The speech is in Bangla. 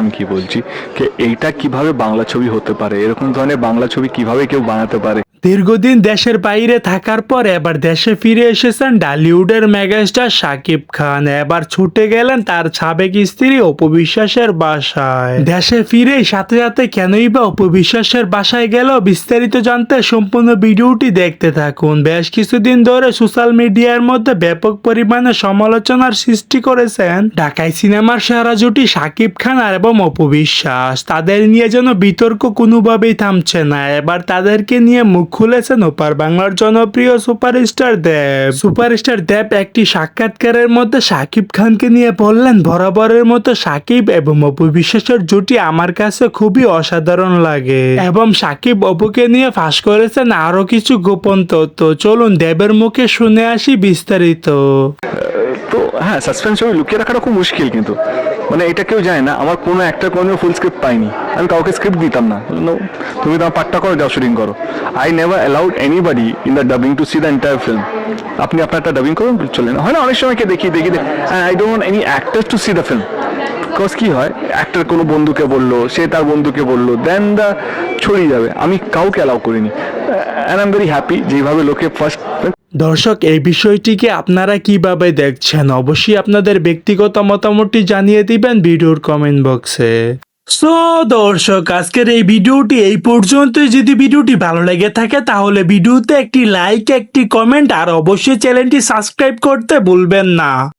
আমি কি বলছি যে এইটা কিভাবে বাংলা ছবি হতে পারে, এরকম ধরনের বাংলা ছবি কিভাবে কেউ বানাতে পারে। দীর্ঘদিন দেশের বাইরে থাকার পর এবার দেশে ফিরে এসেছেন ঢালিউডের মেগাস্টার শাকিব খান। এবার ছুটে গেলেন তার সাবেক স্ত্রী অপু বিশ্বাসের বাসায়। দেশে ফিরেই সাথে সাথে কেনই বা অপু বিশ্বাসের বাসায় গেল, বিস্তারিত জানতে সম্পূর্ণ ভিডিওটি দেখতে থাকুন। বেশ কিছুদিন ধরে সোশ্যাল মিডিয়ার মধ্যে ব্যাপক পরিমাণে সমালোচনার সৃষ্টি করেছেন ঢাকাই সিনেমার সেরা জুটি শাকিব খান আর এবং অপু বিশ্বাস। তাদের নিয়ে যেন বিতর্ক কোনোভাবেই থামছে না। এবার তাদেরকে নিয়ে মুখ খুলেছেন ওপার বাংলার জনপ্রিয় সুপারস্টার দেব একটি সাক্ষাৎকারের মধ্যে শাকিব খানকে নিয়ে বললেন, বরাবরের মতো শাকিব এবং অপু বিশ্বাসের জুটি আমার কাছে খুবই অসাধারণ লাগে। এবং শাকিব অপুকে নিয়ে ফাঁস করেছেন আরো কিছু গোপন তথ্য। চলুন দেবের মুখে শুনে আসি বিস্তারিত। তো হ্যাঁ, সাসপেন্স ছবি লুকিয়ে রাখাটা খুব মুশকিল, কিন্তু মানে এটা কেউ জানে না। আমার কোনো একটা কোনো ফুল স্ক্রিপ্ট পাইনি, আমি কাউকে স্ক্রিপ্ট দিতাম না। তুমি তোমার পার্টটা করো, যাও শুটিং করো। I never allowed anybody in the dubbing to see the entire film. আপনি আপনার একটা ডাবিং করুন, চলে না হয় না, অনেক সময়কে দেখি I don't want any actor to see the film. Because কি হয়, অ্যাক্টার কোনো বন্ধুকে বললো, সে তার বন্ধুকে বললো, দেন দ্য ছড়িয়ে যাবে। আমি কাউকে অ্যালাউ করিনি, and I am very happy যেইভাবে লোকে ফার্স্ট। দর্শক, এই বিষয়টিকে আপনারা কিভাবে দেখছেন অবশ্যই আপনাদের ব্যক্তিগত মতামতটি জানিয়ে দিবেন ভিডিওর কমেন্ট বক্সে। সো দর্শক, আজকের এই ভিডিওটি এই পর্যন্ত। যদি ভিডিওটি ভালো লেগে থাকে তাহলে ভিডিওতে একটি লাইক, একটি কমেন্ট আর অবশ্যই চ্যানেলটি সাবস্ক্রাইব করতে ভুলবেন না।